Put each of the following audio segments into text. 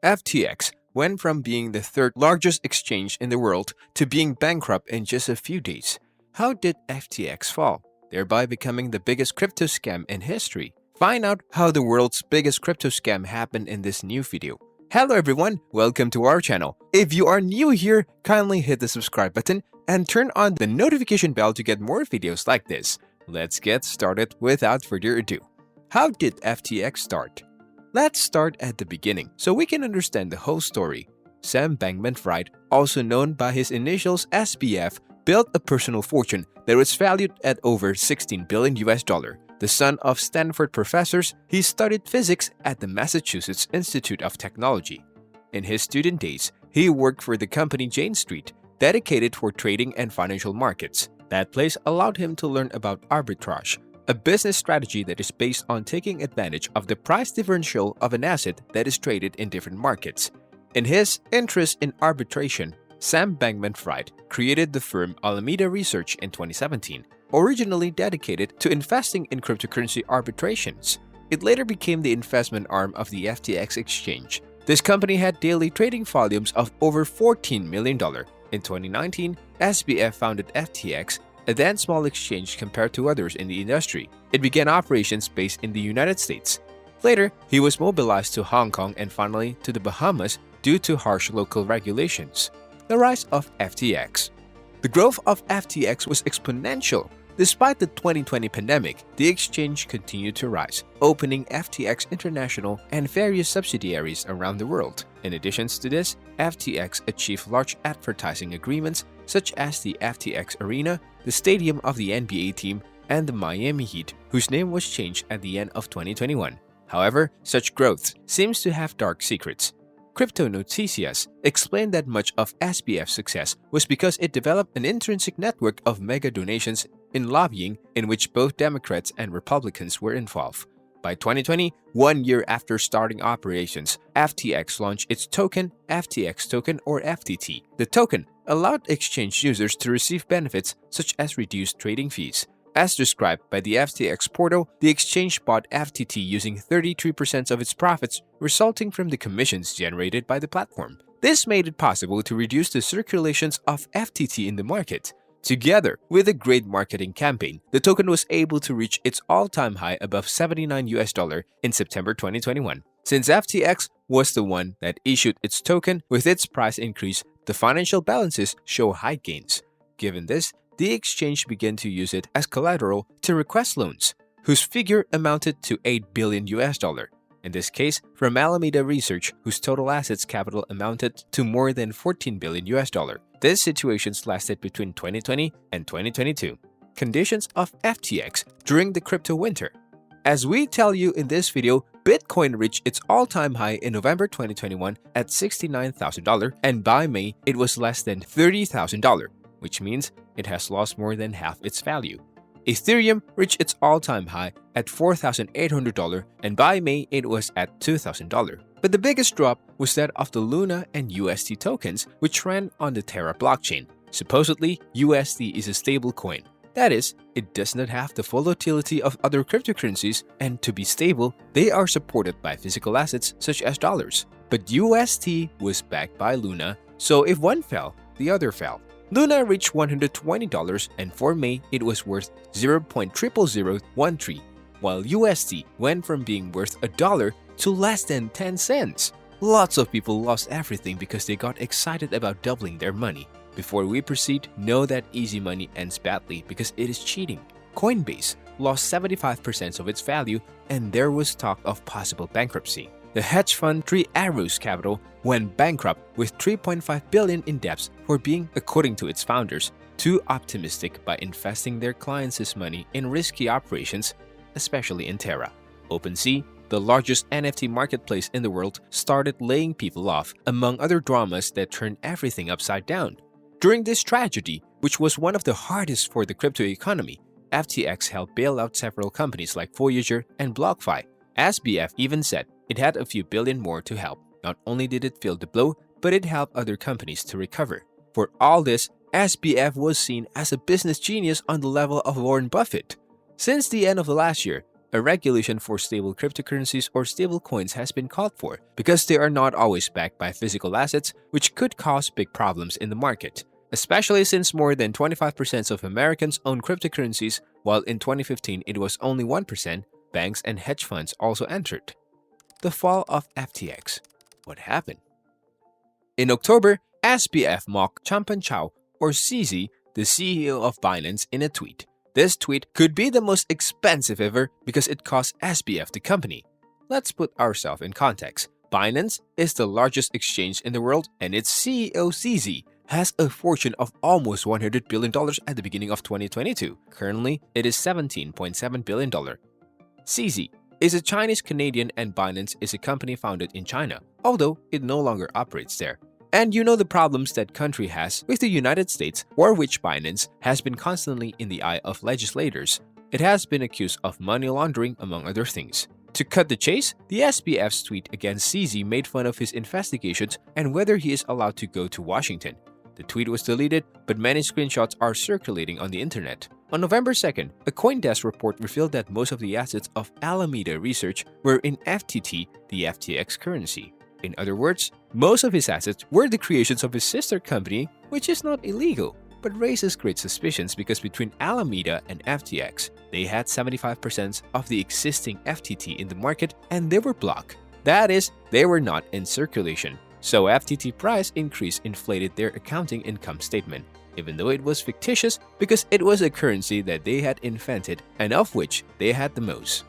FTX went from being the third largest exchange in the world to being bankrupt in just a few days. How did FTX fall, thereby becoming the biggest crypto scam in history? Find out how the world's biggest crypto scam happened in this new video. Hello everyone, welcome to our channel. If you are new here, kindly hit the subscribe button and turn on the notification bell to get more videos like this. Let's get started without further ado. How did FTX start? Let's start at the beginning so we can understand the whole story. Sam Bankman-Fried, also known by his initials SBF, built a personal fortune that was valued at over $16 billion. The son of Stanford professors, he studied physics at the Massachusetts Institute of Technology. In his student days, he worked for the company Jane Street, dedicated for trading and financial markets. That place allowed him to learn about arbitrage, a business strategy that is based on taking advantage of the price differential of an asset that is traded in different markets. In his interest in arbitration, Sam Bankman-Fried created the firm Alameda Research in 2017, originally dedicated to investing in cryptocurrency arbitrations. It later became the investment arm of the FTX exchange. This company had daily trading volumes of over $14 million. In 2019, SBF founded FTX, a then small exchange compared to others in the industry. It began operations based in the United States. Later, he was mobilized to Hong Kong and finally to the Bahamas due to harsh local regulations. The rise of FTX. The growth of FTX was exponential. Despite the 2020 pandemic, the exchange continued to rise, opening FTX International and various subsidiaries around the world. In addition to this, FTX achieved large advertising agreements such as the FTX Arena, the stadium of the NBA team, and the Miami Heat, whose name was changed at the end of 2021. However, such growth seems to have dark secrets. Crypto Noticias explained that much of SBF's success was because it developed an intrinsic network of mega donations in lobbying in which both Democrats and Republicans were involved. By 2020, 1 year after starting operations, FTX launched its token, FTX token or FTT. The token allowed exchange users to receive benefits such as reduced trading fees. As described by the FTX portal, the exchange bought FTT using 33% of its profits resulting from the commissions generated by the platform. This made it possible to reduce the circulations of FTT in the market. Together with a great marketing campaign, the token was able to reach its all-time high above $79 in September 2021. Since FTX was the one that issued its token, with its price increase, the financial balances show high gains. Given this, the exchange began to use it as collateral to request loans, whose figure amounted to $8 billion. In this case, from Alameda Research, whose total assets capital amounted to more than $14 billion. These situations lasted between 2020 and 2022. Conditions of FTX during the crypto winter. As we tell you in this video, Bitcoin reached its all-time high in November 2021 at $69,000, and by May, it was less than $30,000, which means it has lost more than half its value. Ethereum reached its all-time high at $4,800, and by May it was at $2,000. But the biggest drop was that of the Luna and USD tokens, which ran on the Terra blockchain. Supposedly, USD is a stable coin. That is, it does not have the volatility of other cryptocurrencies, and to be stable, they are supported by physical assets such as dollars. But USD was backed by Luna, so if one fell, the other fell. Luna reached $120, and for May, it was worth 0.00013, while USD went from being worth $1 to less than 10 cents. Lots of people lost everything because they got excited about doubling their money. Before we proceed, know that easy money ends badly because it is cheating. Coinbase lost 75% of its value, and there was talk of possible bankruptcy. The hedge fund Three Arrows Capital went bankrupt with $3.5 billion in debts for being, according to its founders, too optimistic by investing their clients' money in risky operations, especially in Terra. OpenSea, the largest NFT marketplace in the world, started laying people off, among other dramas that turned everything upside down. During this tragedy, which was one of the hardest for the crypto economy, FTX helped bail out several companies like Voyager and BlockFi. SBF even said it had a few billion more to help. Not only did it feel the blow, but it helped other companies to recover. For all this, SBF was seen as a business genius on the level of Warren Buffett. Since the end of the last year, A regulation for stable cryptocurrencies or stable coins has been called for because they are not always backed by physical assets, which could cause big problems in the market, especially since more than 25% of Americans own cryptocurrencies, while in 2015 it was only 1%. Banks and hedge funds also entered. The fall of FTX. What happened? In October, SBF mocked Changpeng Zhao, or CZ, the CEO of Binance, in a tweet. This tweet could be the most expensive ever because it cost SBF the company. Let's put ourselves in context. Binance is the largest exchange in the world, and its CEO CZ has a fortune of almost $100 billion at the beginning of 2022. Currently, it is $17.7 billion. CZ is a Chinese Canadian and Binance is a company founded in China, although it no longer operates there. And you know the problems that country has with the United States, for which Binance has been constantly in the eye of legislators. It has been accused of money laundering, among other things. To cut the chase, the SBF's tweet against CZ made fun of his investigations and whether he is allowed to go to Washington. The tweet was deleted, but many screenshots are circulating on the internet. On November 2nd, a CoinDesk report revealed that most of the assets of Alameda Research were in FTT, the FTX currency. In other words, most of his assets were the creations of his sister company, which is not illegal, but raises great suspicions because between Alameda and FTX, they had 75% of the existing FTT in the market and they were blocked. That is, they were not in circulation. So FTT price increase inflated their accounting income statement, even though it was fictitious because it was a currency that they had invented and of which they had the most.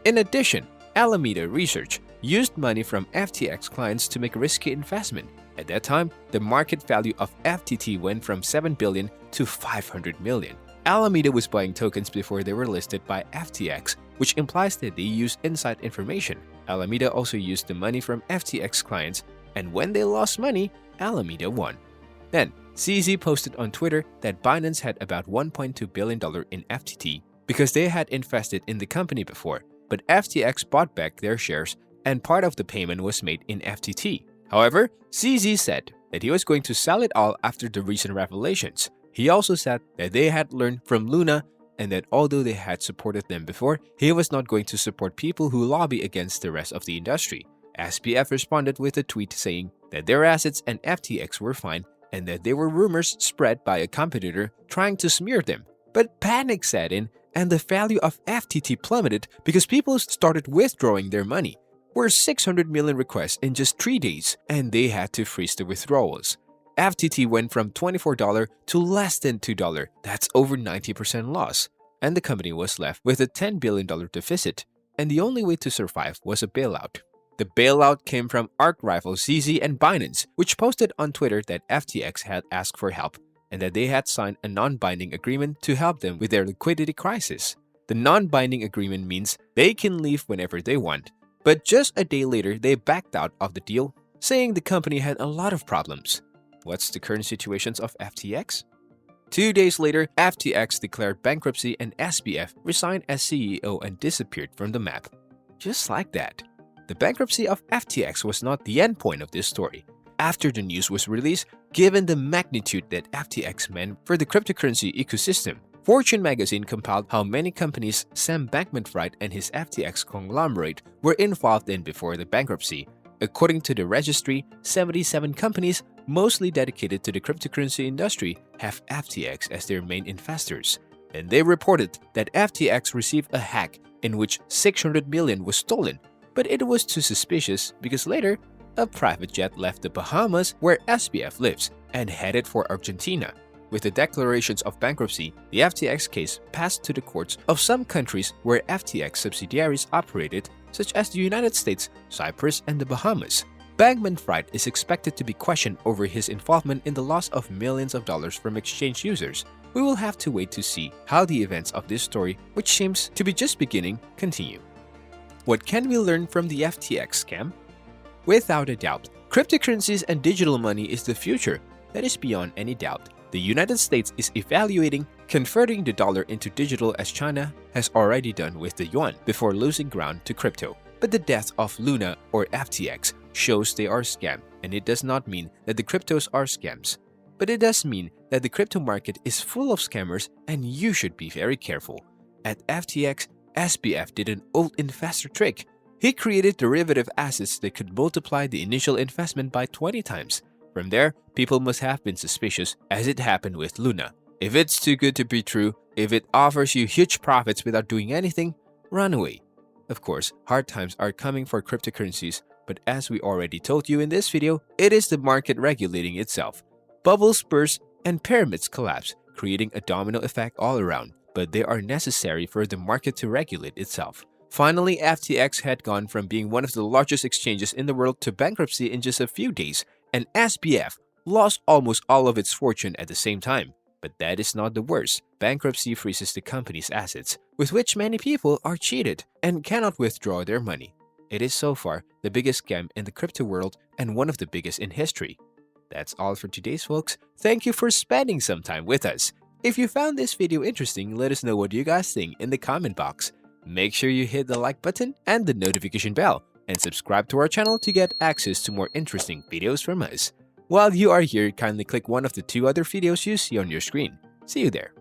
In addition, Alameda Research used money from FTX clients to make a risky investment. At that time, the market value of FTT went from $7 billion to $500 million. Alameda was buying tokens before they were listed by FTX, which implies that they used inside information. Alameda also used the money from FTX clients, and when they lost money, Alameda won. Then, CZ posted on Twitter that Binance had about $1.2 billion in FTT because they had invested in the company before, but FTX bought back their shares and part of the payment was made in FTT. However, CZ said that he was going to sell it all after the recent revelations. He also said that they had learned from Luna and that although they had supported them before, he was not going to support people who lobby against the rest of the industry. SBF responded with a tweet saying that their assets and FTX were fine and that there were rumors spread by a competitor trying to smear them. But panic set in and the value of FTT plummeted because people started withdrawing their money. Were 600 million requests in just 3 days, and they had to freeze the withdrawals. FTT went from $24 to less than $2. That's over 90% loss. And the company was left with a $10 billion deficit, and the only way to survive was a bailout. The bailout came from arch-rival CZ and Binance, which posted on Twitter that FTX had asked for help and that they had signed a non-binding agreement to help them with their liquidity crisis. The non-binding agreement means they can leave whenever they want. But just a day later, they backed out of the deal, saying the company had a lot of problems. What's the current situation of FTX? 2 days later, FTX declared bankruptcy and SBF resigned as CEO and disappeared from the map. Just like that. The bankruptcy of FTX was not the end point of this story. After the news was released, given the magnitude that FTX meant for the cryptocurrency ecosystem, Fortune magazine compiled how many companies Sam Bankman-Fried and his FTX conglomerate were involved in before the bankruptcy. According to the registry, 77 companies, mostly dedicated to the cryptocurrency industry, have FTX as their main investors. And they reported that FTX received a hack in which $600 million was stolen, but it was too suspicious because later, a private jet left the Bahamas where SBF lives and headed for Argentina. With the declarations of bankruptcy, the FTX case passed to the courts of some countries where FTX subsidiaries operated, such as the United States, Cyprus, and the Bahamas. Bankman-Fried is expected to be questioned over his involvement in the loss of millions of dollars from exchange users. We will have to wait to see how the events of this story, which seems to be just beginning, continue. What can we learn from the FTX scam? Without a doubt, cryptocurrencies and digital money is the future. That is beyond any doubt. The United States is evaluating converting the dollar into digital as China has already done with the yuan before losing ground to crypto. But the death of Luna or FTX shows they are scam, and it does not mean that the cryptos are scams. But it does mean that the crypto market is full of scammers and you should be very careful. At FTX, SBF did an old investor trick. He created derivative assets that could multiply the initial investment by 20 times. From there, people must have been suspicious, as it happened with Luna. If it's too good to be true, if it offers you huge profits without doing anything, run away. Of course, hard times are coming for cryptocurrencies, but as we already told you in this video, it is the market regulating itself. Bubbles burst and pyramids collapse, creating a domino effect all around, but they are necessary for the market to regulate itself. Finally, FTX had gone from being one of the largest exchanges in the world to bankruptcy in just a few days, and SBF lost almost all of its fortune at the same time. But that is not the worst. Bankruptcy freezes the company's assets, with which many people are cheated and cannot withdraw their money. It is so far the biggest scam in the crypto world and one of the biggest in history. That's all for today's folks. Thank you for spending some time with us. If you found this video interesting, let us know what you guys think in the comment box. Make sure you hit the like button and the notification bell, and subscribe to our channel to get access to more interesting videos from us. While you are here, kindly click one of the 2 other videos you see on your screen. See you there.